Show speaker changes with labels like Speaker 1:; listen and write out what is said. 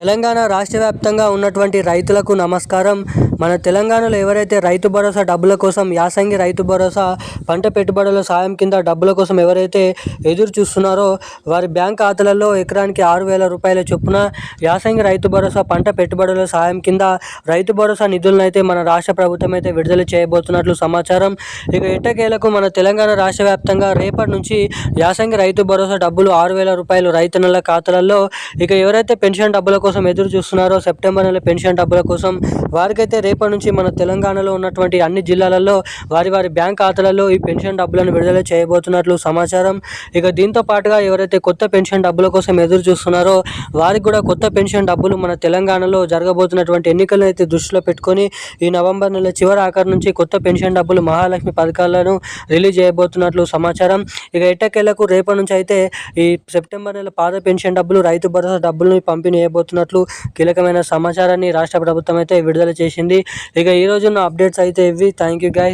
Speaker 1: తెలంగాణ రాష్ట్ర వ్యాప్తంగా ఉన్నటువంటి రైతులకు నమస్కారం. మన తెలంగాణలో ఎవరైతే రైతు భరోసా డబ్బుల కోసం, యాసంగి రైతు భరోసా పంట పెట్టుబడుల సాయం కింద డబ్బుల కోసం ఎవరైతే ఎదురు చూస్తున్నారో వారి బ్యాంక్ ఖాతాలలో ఎకరానికి 6,000 రూపాయల చొప్పున యాసంగి రైతు భరోసా పంట పెట్టుబడుల సాయం కింద రైతు భరోసా నిధులను అయితే మన రాష్ట్ర ప్రభుత్వం అయితే విడుదల చేయబోతున్నట్లు సమాచారం. ఇక ఎట్టకేలకు మన తెలంగాణ రాష్ట్ర వ్యాప్తంగా రేపటి నుంచి యాసంగి రైతు భరోసా డబ్బులు 6,000 రూపాయలు రైతన్నల ఖాతాలలో. ఇక ఎవరైతే పెన్షన్ డబ్బుల కోసం ఎదురు చూస్తున్నారో, సెప్టెంబర్ నెల పెన్షన్ డబ్బుల కోసం, వారికైతే రేపటి నుంచి మన తెలంగాణలో ఉన్నటువంటి అన్ని జిల్లాలలో వారి బ్యాంక్ ఖాతాలలో ఈ పెన్షన్ డబ్బులను విడుదల చేయబోతున్నట్లు సమాచారం. ఇక దీంతో పాటుగా ఎవరైతే కొత్త పెన్షన్ డబ్బుల కోసం ఎదురు చూస్తున్నారో వారికి కూడా కొత్త పెన్షన్ డబ్బులు మన తెలంగాణలో జరగబోతున్నటువంటి ఎన్నికలను అయితే దృష్టిలో పెట్టుకొని ఈ నవంబర్ నెల చివరి ఆఖరి నుంచి కొత్త పెన్షన్ డబ్బులు, మహాలక్ష్మి పథకాలను రిలీజ్ చేయబోతున్నట్లు సమాచారం. ఇక ఎట్టకేలకు రేపటి నుంచి అయితే ఈ సెప్టెంబర్ నెల పాత పెన్షన్ డబ్బులు, రైతు భరోసా డబ్బులను పంపిణీ చేయబోతున్నట్లు కీలకమైన సమాచారాన్ని రాష్ట్ర ప్రభుత్వం అయితే విడుదల చేసింది. ఇక ఈ రోజున్న అప్డేట్స్ అయితే ఇవి. Thank you guys.